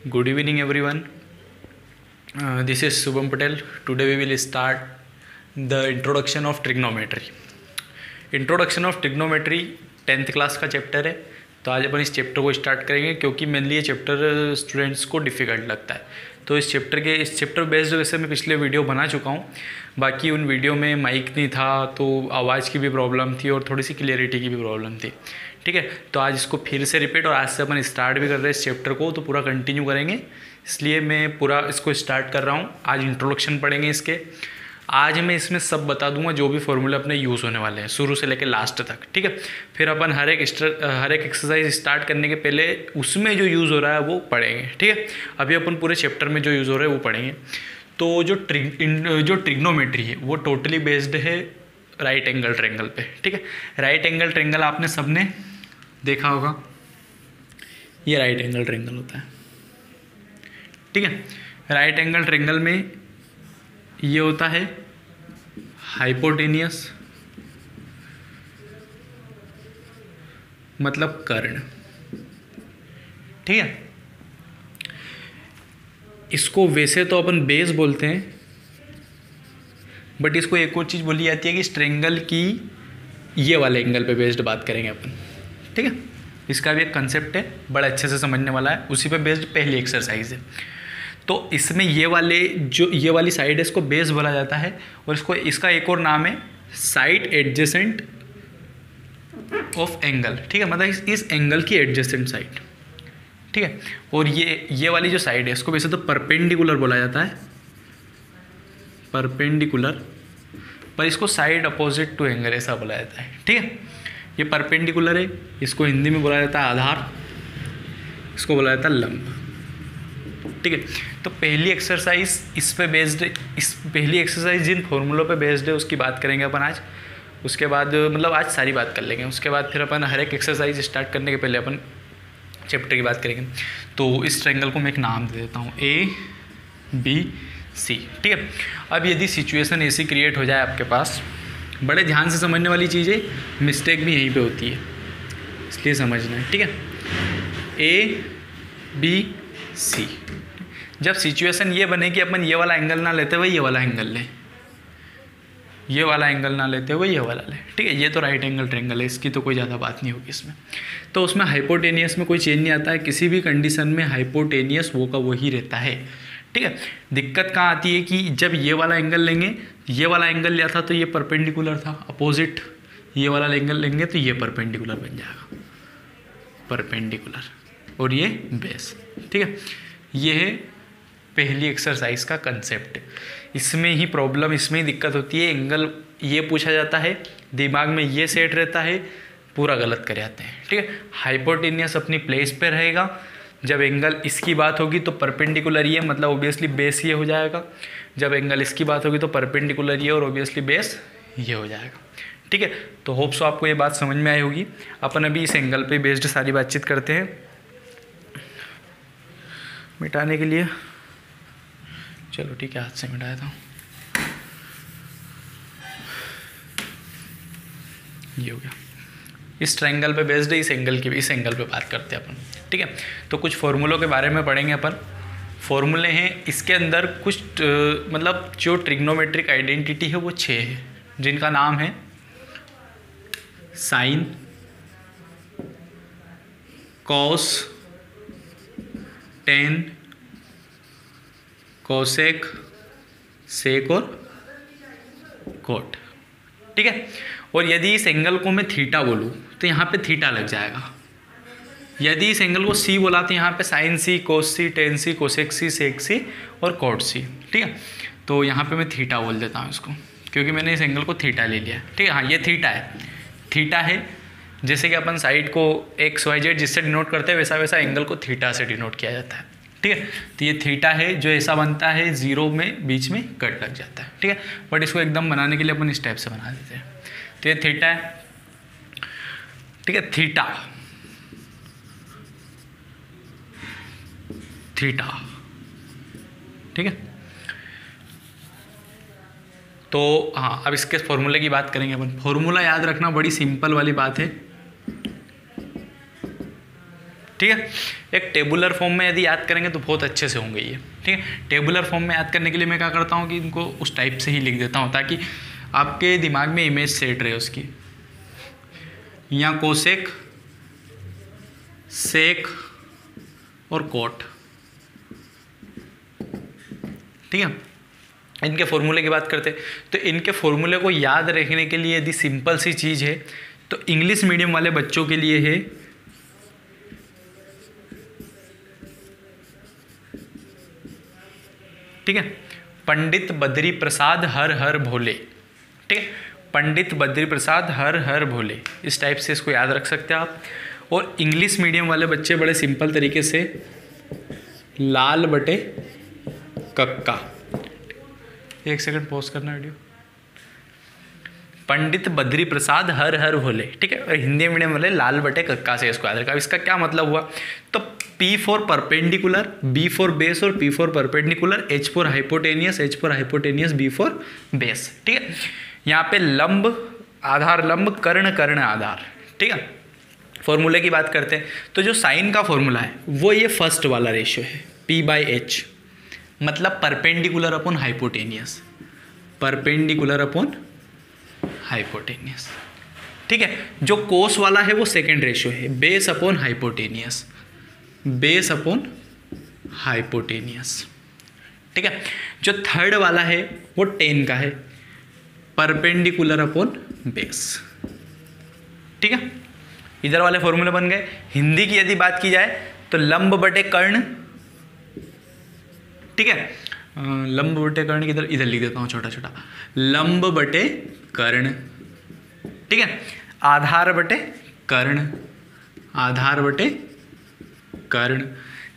Good evening, everyone. This is Subham Patel. Today we will start the introduction of trigonometry. Introduction of trigonometry 10th class का chapter है, तो आज अपन इस chapter को start करेंगे क्योंकि मेनली ये चैप्टर स्टूडेंट्स को डिफ़िकल्ट लगता है। तो इस चैप्टर बेस्ड वैसे मैं पिछले वीडियो बना चुका हूँ, बाकी उन वीडियो में माइक नहीं था तो आवाज़ की भी प्रॉब्लम थी और थोड़ी सी क्लियरिटी की भी प्रॉब्लम थी। ठीक है, तो आज इसको फिर से रिपीट और आज से अपन स्टार्ट भी कर रहे हैं इस चैप्टर को, तो पूरा कंटिन्यू करेंगे, इसलिए मैं पूरा इसको स्टार्ट कर रहा हूँ। आज इंट्रोडक्शन पढ़ेंगे इसके। आज मैं इसमें सब बता दूंगा जो भी फॉर्मूले अपने यूज़ होने वाले हैं शुरू से लेकर लास्ट तक। ठीक है, फिर अपन हर एक एक्सरसाइज स्टार्ट करने के पहले उसमें जो यूज़ हो रहा है वो पढ़ेंगे। ठीक है, अभी अपन पूरे चैप्टर में जो यूज़ हो रहा है वो पढ़ेंगे। तो जो ट्रिग्नोमेट्री है वो टोटली बेस्ड है राइट एंगल ट्रायंगल पे। ठीक है, राइट एंगल ट्रायंगल आपने सबने देखा होगा, ये राइट एंगल ट्रायंगल होता है। ठीक है, राइट एंगल ट्रायंगल में ये होता है हाइपोटेनियस, मतलब कर्ण। ठीक है, इसको वैसे तो अपन बेस बोलते हैं, बट इसको एक और चीज़ बोली जाती है कि इस ट्रायंगल की ये वाले एंगल पे बेस्ड बात करेंगे अपन। ठीक है, इसका भी एक कंसेप्ट है, बड़ा अच्छे से समझने वाला है, उसी पे बेस्ड पहली एक्सरसाइज है। तो इसमें ये वाली साइड है, इसको बेस बोला जाता है और इसका एक और नाम है साइड एडजेसेंट ऑफ एंगल। ठीक है, मतलब इस एंगल की एडजेसेंट साइड। ठीक है, और ये वाली जो साइड है इसको वैसे तो परपेंडिकुलर बोला जाता है, परपेंडिकुलर, पर इसको साइड अपोजिट टू एंगल ऐसा बोला जाता है। ठीक है, ये परपेंडिकुलर है, इसको हिंदी में बोला जाता है आधार, इसको बोला जाता है लंब। ठीक है, तो पहली एक्सरसाइज इस पे बेस्ड, पहली एक्सरसाइज जिन फॉर्मूलों पे बेस्ड है उसकी बात करेंगे अपन आज। उसके बाद मतलब आज सारी बात कर लेंगे, उसके बाद फिर अपन हर एक एक्सरसाइज स्टार्ट करने के पहले अपन चैप्टर की बात करेंगे। तो इस ट्रायंगल को मैं एक नाम दे देता हूँ ABC। ठीक है, अब यदि सिचुएशन ऐसी क्रिएट हो जाए आपके पास, बड़े ध्यान से समझने वाली चीज़ है, मिस्टेक भी यहीं पे होती है, इसलिए समझना है। ठीक है, ABC, जब सिचुएशन ये बने कि अपन ये वाला एंगल ना लेते हुए ये वाला एंगल लें, ये वाला एंगल ना लेते हुए ये वाला लें। ठीक है, ये तो राइट एंगल ट्रायंगल है, इसकी तो कोई ज़्यादा बात नहीं होगी इसमें। तो उसमें हाइपोटेनियस में कोई चेंज नहीं आता है, किसी भी कंडीशन में हाइपोटेनियस वो का वही रहता है। ठीक है, दिक्कत कहाँ आती है कि जब ये वाला एंगल लेंगे, ये वाला एंगल लिया था तो ये परपेंडिकुलर था, अपोजिट ये वाला एंगल लेंगे तो ये परपेंडिकुलर बन जाएगा, परपेंडिकुलर, और ये बेस। ठीक है, ये है पहली एक्सरसाइज का कंसेप्ट। इसमें ही प्रॉब्लम, इसमें ही दिक्कत होती है, एंगल ये पूछा जाता है, दिमाग में ये सेट रहता है, पूरा गलत कर जाते हैं। ठीक है, हाइपोटेनियस अपनी प्लेस पे रहेगा, जब एंगल इसकी बात होगी तो परपेंडिकुलर ये, मतलब ऑब्वियसली बेस ये हो जाएगा, जब एंगल इसकी बात होगी तो परपेंडिकुलर ये और ऑब्वियसली बेस ये हो जाएगा। ठीक है, तो होप सो आपको ये बात समझ में आई होगी। अपन अभी इस एंगल पे बेस्ड सारी बातचीत करते हैं। मिटाने के लिए चलो ठीक है, हाथ से मिटा देता हूँ। ये हो गया, इस ट्रायंगल पे बेस्ड है, इस एंगल पे बात करते हैं अपन। ठीक है, तो कुछ फॉर्मूलों के बारे में पढ़ेंगे अपन। फॉर्मूले हैं इसके अंदर कुछ मतलब जो ट्रिग्नोमेट्रिक आइडेंटिटी है वो 6 है, जिनका नाम है साइन, कॉस, टेन, कोसेक, सेक और कोट। ठीक है, और यदि इस एंगल को मैं थीटा बोलूँ तो यहाँ पे थीटा लग जाएगा, यदि इस एंगल को सी बोला तो यहाँ पे साइन सी, कोस सी, टेन सी, कोसेक सी, सेक सी और कोट सी। ठीक है, तो यहाँ पे मैं थीटा बोल देता हूँ इसको, क्योंकि मैंने इस एंगल को थीटा ले लिया। ठीक है, हाँ ये थीटा है, थीटा है, जैसे कि अपन साइड को XYZ जिससे डिनोट करते हैं वैसा वैसा एंगल को थीटा से डिनोट किया जाता है। ठीक है, तो ये थीटा है जो ऐसा बनता है, जीरो में बीच में कट लग जाता है। ठीक है, बट इसको एकदम बनाने के लिए अपन इस टाइप से बना देते हैं। तो ये थीटा है। ठीक है, थीटा, थीटा। ठीक है, तो हाँ अब इसके फॉर्मूले की बात करेंगे अपन। फॉर्मूला याद रखना बड़ी सिंपल वाली बात है, ठीक है। एक टेबुलर फॉर्म में यदि याद करेंगे तो बहुत अच्छे से होंगे ये, ठीक है। टेबुलर फॉर्म में याद करने के लिए मैं क्या करता हूँ कि इनको उस टाइप से ही लिख देता हूँ ताकि आपके दिमाग में इमेज सेट रहे उसकी। यहाँ कोसेक, सेक और कोट, ठीक है। इनके फॉर्मूले की बात करते हैं तो इनके फॉर्मूले को याद रखने के लिए यदि सिंपल सी चीज़ है तो इंग्लिश मीडियम वाले बच्चों के लिए है ठीक है, पंडित बद्री प्रसाद हर हर भोले, ठीक है। पंडित बद्री प्रसाद हर हर भोले, इस टाइप से इसको याद रख सकते हैं आप। और इंग्लिश मीडियम वाले बच्चे बड़े सिंपल तरीके से लाल बटे कक्का, एक सेकंड पॉज करना वीडियो। पंडित बद्री प्रसाद हर हर भोले, ठीक है। और हिंदी मीडियम वाले लाल बटे कक्का से इसको याद रखा। इसका क्या मतलब हुआ, तो P for perpendicular, B for base और P for perpendicular, H for hypotenuse, B for base, ठीक है। यहाँ पे लंब आधार लंब, कर्ण कर्ण आधार, ठीक है। फॉर्मूले की बात करते हैं तो जो साइन का फॉर्मूला है वो ये फर्स्ट वाला रेशियो है P/H, मतलब perpendicular upon hypotenuse, perpendicular upon hypotenuse, ठीक है। जो कोस वाला है वो सेकेंड रेशियो है base upon hypotenuse, base upon hypotenuse, ठीक है। जो थर्ड वाला है वो टेन का है, परपेंडिकुलर अपॉन बेस, ठीक है। इधर वाले फॉर्मूले बन गए। हिंदी की यदि बात की जाए तो लंब बटे कर्ण, ठीक है। लंब बटे कर्ण किधर, इधर लिख देता हूँ छोटा छोटा, लंब बटे कर्ण, ठीक है। आधार बटे कर्ण, आधार बटे कर्ण।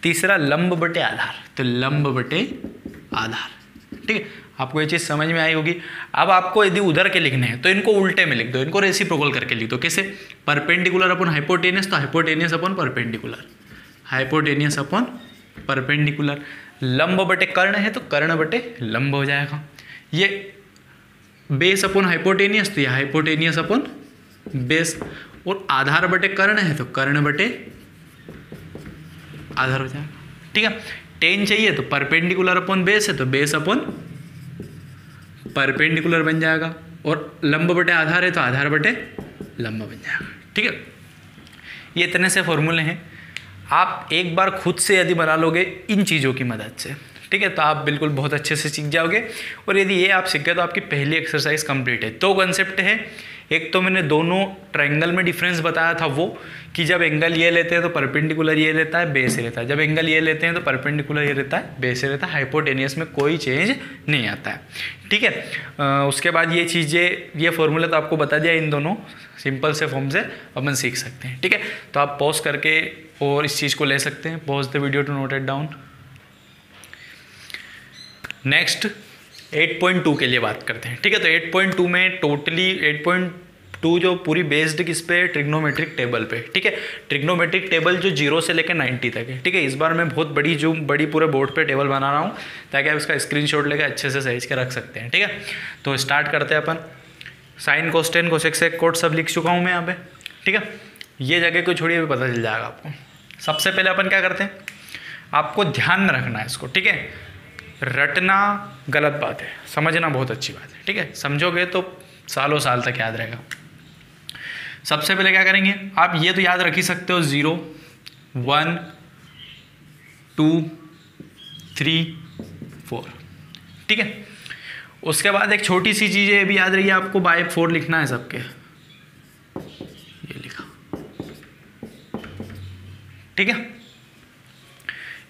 तीसरा लंब बटे आधार, तो लंब बटे आधार, ठीक है। आपको ये चीज़ समझ में आई होगी। अब आपको यदि उधर के लिखने हैं तो इनको उल्टे में लिख दो, इनको रेसिप्रोकल करके लिख दो। कैसे, परपेंडिकुलर अपॉन हाइपोटेनियस तो hypotenuse upon perpendicular, hypotenuse upon perpendicular. लंब बटे कर्ण है तो कर्ण बटे लंब हो जाएगा। ये बेस अपॉन हाइपोटेनियस तो ये हाइपोटेनियस अपॉन बेस। और आधार बटे कर्ण है तो कर्ण बटे आधार हो जाएगा, ठीक है। टेन चाहिए तो परपेंडिकुलर अपॉन बेस है तो बेस अपॉन परपेंडिकुलर बन जाएगा। और लंब बटे आधार है तो आधार बटे लंब बन जाएगा, ठीक है। ये इतने से फॉर्मूले हैं, आप एक बार खुद से यदि बना लोगे इन चीज़ों की मदद से, ठीक है, तो आप बिल्कुल बहुत अच्छे से सीख जाओगे। और यदि ये आप सीख गए तो आपकी पहली एक्सरसाइज कंप्लीट है। दो कंसेप्ट है, एक तो मैंने दोनों ट्रायंगल में डिफरेंस बताया था वो कि जब एंगल ये लेते हैं तो परपेंडिकुलर ये लेता है, बेस ये लेता है, जब एंगल ये लेते हैं तो परपेंडिकुलर ये लेता है, बेस ये लेता है। हाइपोटेनियस में कोई चेंज नहीं आता है, ठीक है। उसके बाद ये चीज़ें, ये फॉर्मूला तो आपको बता दिया, इन दोनों सिंपल से फॉर्म से अपन सीख सकते हैं, ठीक है। तो आप पॉज करके और इस चीज़ को ले सकते हैं, pause the video to note it down. Next 8.2 के लिए बात करते हैं, ठीक है। तो 8.2 में टोटली 8.2 जो पूरी बेस्ड किस पे, ट्रिग्नोमेट्रिक टेबल पे, ठीक है। ट्रिग्नोमेट्रिक टेबल जो 0 से लेकर 90 तक है, ठीक है। इस बार मैं बहुत बड़ी पूरे बोर्ड पे टेबल बना रहा हूँ ताकि आप इसका स्क्रीनशॉट लेकर अच्छे से सहेज के रख सकते हैं, ठीक है। तो स्टार्ट करते हैं अपन। साइन, कोस्टेन, कोसेक, सेक, कोट सब लिख चुका हूँ मैं यहाँ पे, ठीक है। ये जगह को छोड़िए, पता चल जाएगा आपको। सबसे पहले अपन क्या करते हैं, आपको ध्यान में रखना है इसको, ठीक है। रटना गलत बात है, समझना बहुत अच्छी बात है, ठीक है। समझोगे तो सालों साल तक याद रहेगा। सबसे पहले क्या करेंगे, आप ये तो याद रख ही सकते हो 0 1 2 3 4, ठीक है। उसके बाद एक छोटी सी चीज़ है, भी याद रही, आपको बाय 4 लिखना है सबके, ये लिखा, ठीक है।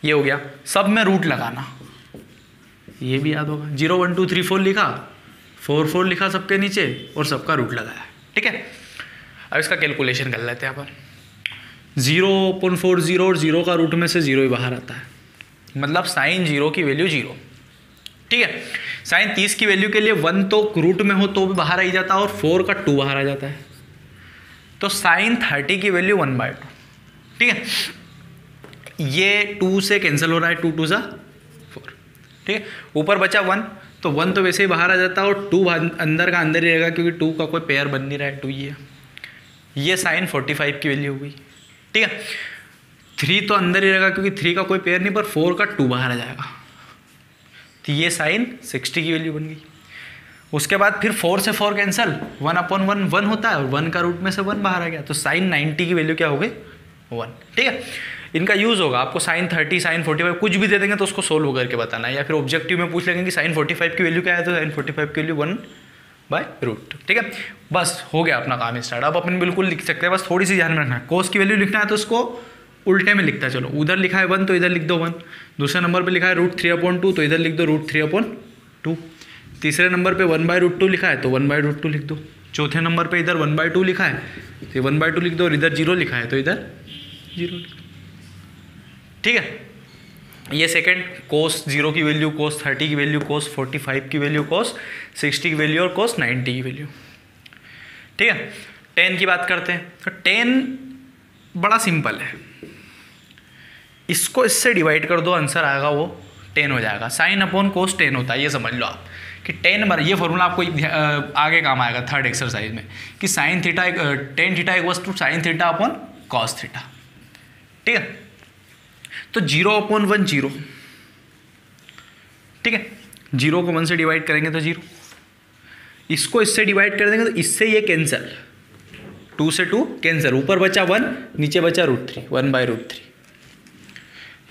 ये हो गया। सब में रूट लगाना, ये भी याद होगा। 0 1 2 3 4 लिखा, 4 4 लिखा सबके नीचे और सबका रूट लगाया, ठीक है। अब इसका कैलकुलेशन कर लेते हैं अपन। 0/4 0 और 0 का रूट में से 0 ही बाहर आता है, मतलब साइन 0 की वैल्यू 0, ठीक है। साइन 30 की वैल्यू के लिए 1 तो रूट में हो तो भी बाहर आ ही जाता है और 4 का 2 बाहर आ जाता है, तो साइन 30 की वैल्यू 1/2, ठीक है। ये 2 से कैंसिल हो रहा है, 2 2 सा 4, ठीक है। ऊपर बचा 1, तो 1 तो वैसे ही बाहर आ जाता है और 2 अंदर का अंदर ही रहेगा क्योंकि 2 का कोई पेयर बन नहीं रहा है, 2 ये साइन 45 की वैल्यू हो गई, ठीक है। 3 तो अंदर ही रहेगा क्योंकि 3 का कोई पेयर नहीं, पर 4 का 2 बाहर आ जाएगा, तो ये साइन 60 की वैल्यू बन गई। उसके बाद फिर 4 से 4 कैंसिल, 1/1 1 होता है और 1 का रूट में से 1 बाहर आ गया, तो साइन 90 की वैल्यू क्या हो गई 1। ठीक है, इनका यूज़ होगा, आपको साइन 30 साइन 45 कुछ भी दे देंगे तो उसको सोल्व करके बताना है, या फिर ऑब्जेक्टिव में पूछ लेंगे कि साइन 45 की वैल्यू क्या है, तो साइन 45 की वैल्यू 1/√। ठीक है, बस हो गया अपना काम स्टार्ट। अब अपन बिल्कुल लिख सकते हैं, बस थोड़ी सी ध्यान में रखना है, कोस की वैल्यू लिखना है तो उसको उल्टे में लिखता है, चलो उधर लिखा है 1 तो इधर लिख दो 1, दूसरे नंबर पे लिखा है √3/2 तो इधर लिख दो √3/2, तीसरे नंबर पे 1/√2 लिखा है तो 1/√2 लिख दो, चौथे नंबर पे इधर 1/2 लिखा है तो 1/2 लिख दो, और इधर 0 लिखा है तो इधर 0 लिख दो। ठीक है, ये सेकंड, कोस 0 की वैल्यू, कोस 30 की वैल्यू, कोस 45 की वैल्यू, कोस 60 की वैल्यू और कोस 90 की वैल्यू। ठीक है, tan की बात करते हैं, तो tan बड़ा सिंपल है, इसको इससे डिवाइड कर दो, आंसर आएगा वो tan हो जाएगा, साइन अपॉन कोस tan होता है, ये समझ लो आप कि tan, ये फॉर्मूला आपको आगे काम आएगा थर्ड एक्सरसाइज में, कि sine theta tan theta equals to sine theta upon cos theta. ठीक है, तो 0/1 0, ठीक है, 0 को 1 से डिवाइड करेंगे तो 0, इसको इससे डिवाइड कर देंगे तो इससे ये कैंसिल, 2 से 2 कैंसिल, ऊपर बचा 1 नीचे बचा √3, 1/√3,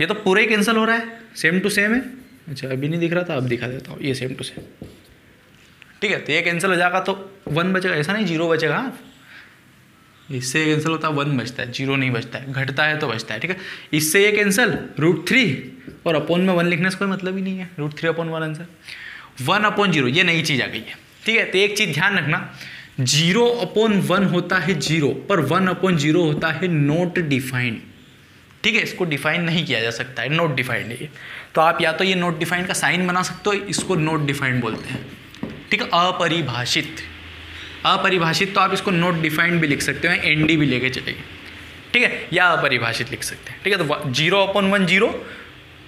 ये तो पूरा ही कैंसिल हो रहा है, सेम टू सेम है। अच्छा अभी नहीं दिख रहा था, अब दिखा देता हूँ, ये सेम टू सेम। ठीक है, तो ये कैंसिल हो जाएगा तो 1 बचेगा, ऐसा नहीं 0 बचेगा, इससे कैंसिल होता है 1 बचता है, 0 नहीं बचता है, घटता है तो बचता है। ठीक है, इससे ये कैंसिल, √3 और अपॉन में 1 लिखने से कोई मतलब ही नहीं है, √3/1 आंसर, 1/0, ये नई चीज़ आ गई है। ठीक है, तो एक चीज़ ध्यान रखना, 0/1 होता है 0, पर 1/0 होता है नॉट डिफाइंड। ठीक है, इसको डिफाइन नहीं किया जा सकता है, नॉट डिफाइंड है, तो आप या तो ये नॉट डिफाइंड का साइन बना सकते हो, इसको नॉट डिफाइंड बोलते हैं। ठीक है, अपरिभाषित, अपरिभाषित तो आप इसको नॉट डिफाइंड भी लिख सकते हो, ND भी लेके चलेंगे। ठीक है, या अपरिभाषित लिख सकते हैं। ठीक है, तो 0/1 0,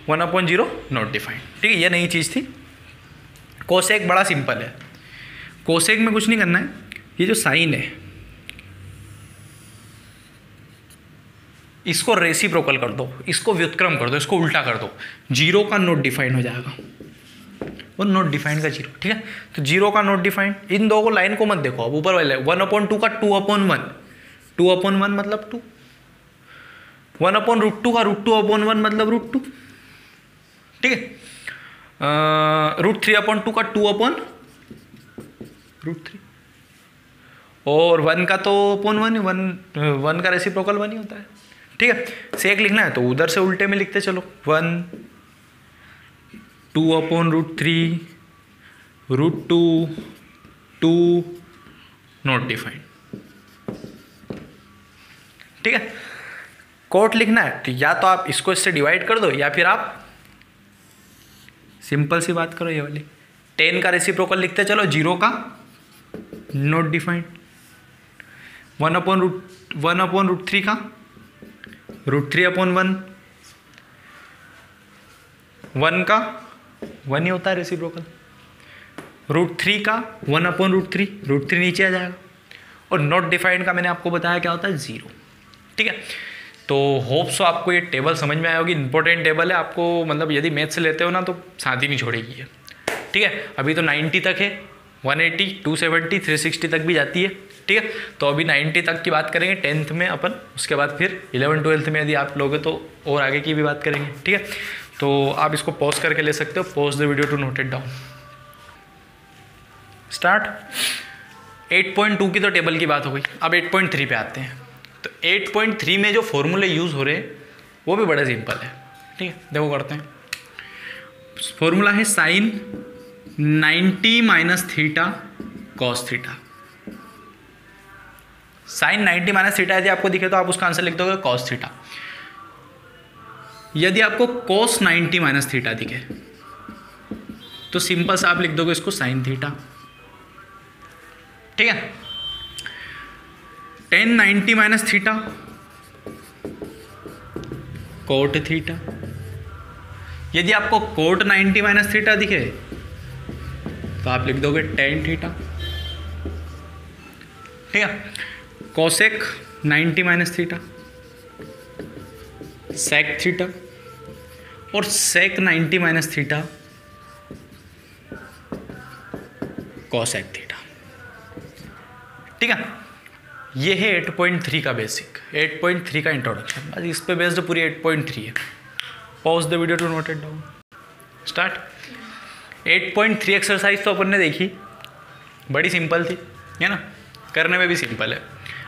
1/0 नॉट डिफाइंड। ठीक है, ये नई चीज़ थी। कोसेक बड़ा सिंपल है, कोसेक में कुछ नहीं करना है, ये जो साइन है इसको रेसिप्रोकल कर दो, इसको व्युत्क्रम कर दो, इसको उल्टा कर दो, 0 का नॉट डिफाइंड हो जाएगा और नॉट डिफाइंड का 0। ठीक है, तो 0 का नॉट डिफाइंड, इन दो को लाइन को मत देखो, अब ऊपर वाले 1/2 का 2/1, 2/1 मतलब 2, 1/√2 का √2/1 मतलब √2। ठीक है, √3/2 का 2/√3, और 1 का तो /1 ही, 1 का रेसिप्रोकल 1 ही होता है। ठीक है, सेक लिखना है तो उधर से उल्टे में लिखते चलो, 1 2/√3 √2 2 नॉट डिफाइंड। ठीक है, कोट लिखना है तो या तो आप इसको इससे डिवाइड कर दो, या फिर आप सिंपल सी बात करो, ये वाली tan का रेसिप्रोकल लिखते चलो, 0 का नॉट डिफाइंड, 1/√3 का √3/1, 1 का 1 ही होता है रेसिप्रोकल, √3 का 1/√3, √3 नीचे आ जाएगा, और नॉट डिफाइंड का मैंने आपको बताया क्या होता है 0। ठीक है, तो होप सो आपको ये टेबल समझ में आया होगी, इंपॉर्टेंट टेबल है आपको, मतलब यदि मैथ से लेते हो ना तो साथ ही नहीं छोड़ेगी है। ठीक है, अभी तो 90 तक है, 180 270 360 तक भी जाती है। ठीक है, तो अभी 90 तक की बात करेंगे 10th में अपन, उसके बाद फिर 11 12th में यदि आप लोगे तो और आगे की भी बात करेंगे। ठीक है, तो आप इसको पॉज करके ले सकते हो, pause the video to note it down. Start. 8.2 की तो टेबल की बात हो गई, अब 8.3 पे आते हैं। तो 8.3 में जो फॉर्मूले यूज़ हो रहे हैं वो भी बड़े सिंपल है। ठीक है, देखो करते हैं। फॉर्मूला है sine 90 minus theta cos theta. Sine 90 minus theta यदि आपको दिखे तो आप उसका आंसर लिख दोगे कॉस थीटा। यदि आपको कॉस 90 माइनस थीटा दिखे तो सिंपल सा आप लिख दोगे इसको साइन थीटा। ठीक है, tan 90 minus theta cot theta. यदि आपको कोट 90 माइनस थीटा दिखे तो आप लिख दोगे tan थीटा। ठीक है, cosec 90 minus theta sec theta और sec 90 minus theta cosec theta. ठीक है, ये है 8.3 का बेसिक, 8.3 का इंट्रोडक्शन। बस इस पे बेस्ड पूरी 8.3 है। Pause the video to note it down. Start. 8.3 exercise तो अपन ने देखी, बड़ी सिंपल थी, है ना, करने में भी सिंपल है।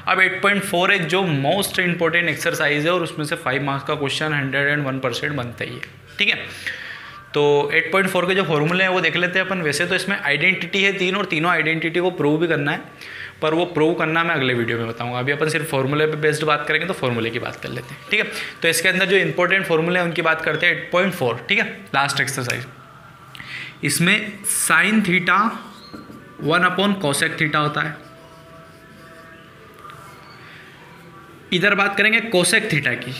अब 8.4 है जो मोस्ट इंपॉर्टेंट एक्सरसाइज है और उसमें से 5 मार्क्स का क्वेश्चन 101% बनता ही है। ठीक है, तो 8.4 के जो फॉर्मूले हैं वो देख लेते हैं अपन। वैसे तो इसमें आइडेंटिटी है 3 और तीनों आइडेंटिटी को प्रूव भी करना है, पर वो प्रूव करना मैं अगले वीडियो में बताऊंगा। अभी अपन सिर्फ फॉर्मूले पे बेस्ड बात करेंगे, तो फॉर्मूले की बात कर लेते हैं। ठीक है, तो इसके अंदर जो इंपॉर्टेंट फॉर्मूले हैं उनकी बात करते हैं। 8.4, ठीक है, लास्ट एक्सरसाइज। इसमें साइन थीटा 1 कोसेक थीटा होता है। इधर बात करेंगे कोसेक थीटा की,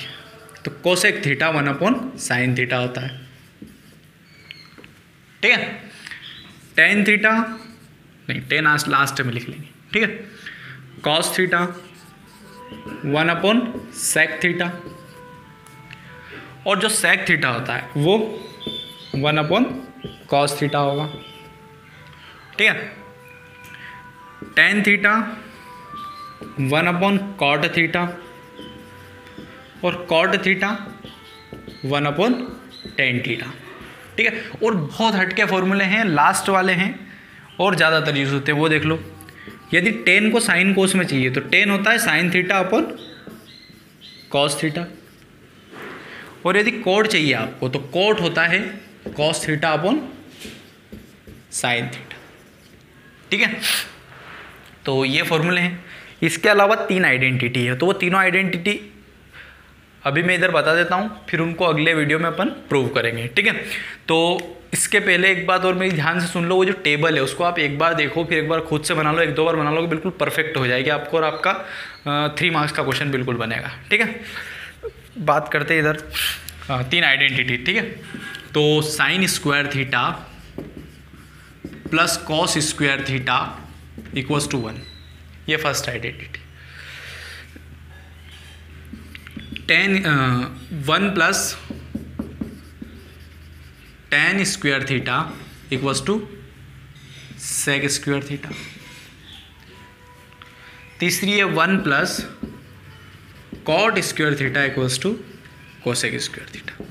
तो कोसेक थीटा 1 साइन थीटा होता है। ठीक है, टेन थीटा नहीं, टेन लास्ट में लिख लेंगे। ठीक है, कॉस थीटा 1 सेक थीटा, और जो सेक थीटा होता है वो 1 कॉस थीटा होगा। ठीक है, टेन थीटा 1 कॉट थीटा, और कॉट थीटा 1 टेन थीटा। ठीक है, और बहुत हटके फॉर्मूले हैं, लास्ट वाले हैं और ज़्यादातर यूज होते हैं, वो देख लो। यदि टेन को साइन कोस में चाहिए तो टेन होता है साइन थीटा अपन कॉस थीटा, और यदि कोट चाहिए आपको तो कोट होता है कॉस थीटा अपन साइन थीटा। ठीक है, तो ये फॉर्मूले हैं। इसके अलावा 3 आइडेंटिटी है, तो वो तीनों आइडेंटिटी अभी मैं इधर बता देता हूँ, फिर उनको अगले वीडियो में अपन प्रूव करेंगे। ठीक है, तो इसके पहले एक बात और मेरी ध्यान से सुन लो, वो जो टेबल है उसको आप एक बार देखो, फिर एक बार खुद से बना लो, 1-2 बार बना लो, बिल्कुल परफेक्ट हो जाएगी आपको, और आपका 3 मार्क्स का क्वेश्चन बिल्कुल बनेगा। ठीक है, बात करते हैं इधर 3 आइडेंटिटी। ठीक है, तो sine square theta plus cos square theta equals to 1, ये first identity. 1 plus tan square theta equals to sec square theta. तीसरी है 1 plus cot square theta equals to cosec square theta.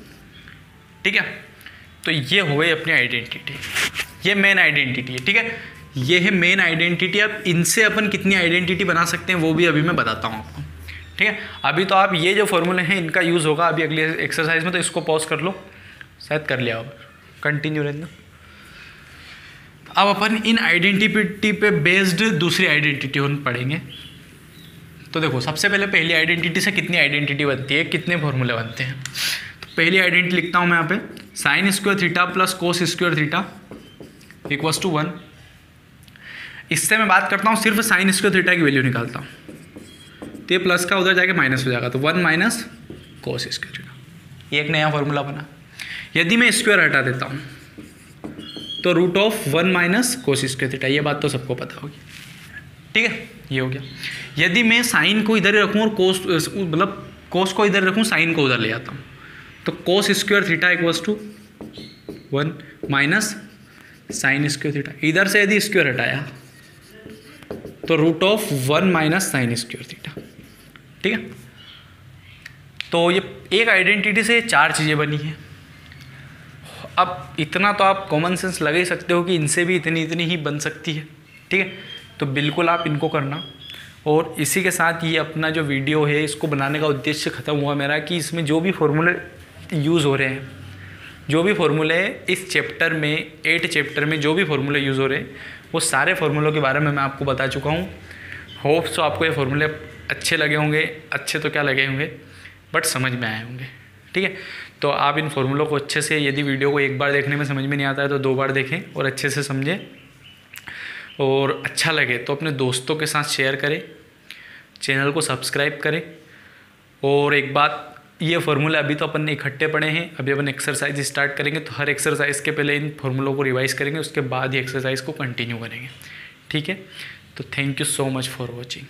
ठीक है, तो ये हो गई अपनी आइडेंटिटी, ये मेन आइडेंटिटी है। ठीक है, ये है मेन आइडेंटिटी। अब इनसे अपन कितनी आइडेंटिटी बना सकते हैं वो भी अभी मैं बताता हूँ आपको। ठीक है, अभी तो आप ये जो फॉर्मूले हैं इनका यूज़ होगा अभी अगली एक्सरसाइज में, तो इसको पॉज कर लो, शायद कर लिया होगा, कंटिन्यू रहना। अब अपन इन आइडेंटिटी पे बेस्ड दूसरी आइडेंटिटी पढ़ेंगे। तो देखो, सबसे पहले पहली आइडेंटिटी से कितनी आइडेंटिटी बनती है, कितने फॉर्मूले बनते हैं। तो पहली आइडेंटिटी लिखता हूँ मैं यहाँ पे, sine square theta plus cos square theta equals to 1। इससे मैं बात करता हूँ सिर्फ साइन स्क्वायर थीटा की वैल्यू निकालता हूँ, तो ये प्लस का उधर जाके माइनस हो जाएगा, तो 1 माइनस कोस स्क्वायर थीटा, ये एक नया फॉर्मूला बना। यदि मैं स्क्वायर हटा देता हूँ तो root of 1 minus cos square theta, ये बात तो सबको पता होगी। ठीक है, ये हो गया। यदि मैं साइन को इधर ही रखूँ और कोस, मतलब कोस को इधर रखूँ, साइन को उधर ले जाता हूँ, तो cos square theta equals to 1 minus sine square theta. इधर से यदि स्क्वायर हटाया तो root of 1 minus sine square theta. ठीक है, तो ये एक आइडेंटिटी से 4 चीज़ें बनी हैं। अब इतना तो आप कॉमन सेंस लगा ही सकते हो कि इनसे भी इतनी इतनी ही बन सकती है। ठीक है, तो बिल्कुल आप इनको करना। और इसी के साथ ये अपना जो वीडियो है इसको बनाने का उद्देश्य ख़त्म हुआ मेरा, कि इसमें जो भी फॉर्मूले यूज़ हो रहे हैं, जो भी फॉर्मूले इस चैप्टर में 8 चैप्टर में जो भी फॉर्मूले यूज़ हो रहे हैं वो सारे फॉर्मूलों के बारे में मैं आपको बता चुका हूँ। होप्स तो आपको ये फॉर्मूले अच्छे लगे होंगे, अच्छे तो क्या लगे होंगे बट समझ में आए होंगे। ठीक है, तो आप इन फॉर्मूलों को अच्छे से, यदि वीडियो को एक बार देखने में समझ में नहीं आता है तो 2 बार देखें और अच्छे से समझें, और अच्छा लगे तो अपने दोस्तों के साथ शेयर करें, चैनल को सब्सक्राइब करें। और एक बात, ये फार्मूले अभी तो अपन ने इकट्ठे पढ़े हैं, अभी अपन एक्सरसाइज स्टार्ट करेंगे, तो हर एक्सरसाइज के पहले इन फार्मूलों को रिवाइज करेंगे, उसके बाद ही एक्सरसाइज को कंटिन्यू करेंगे। ठीक है, तो thank you so much for watching.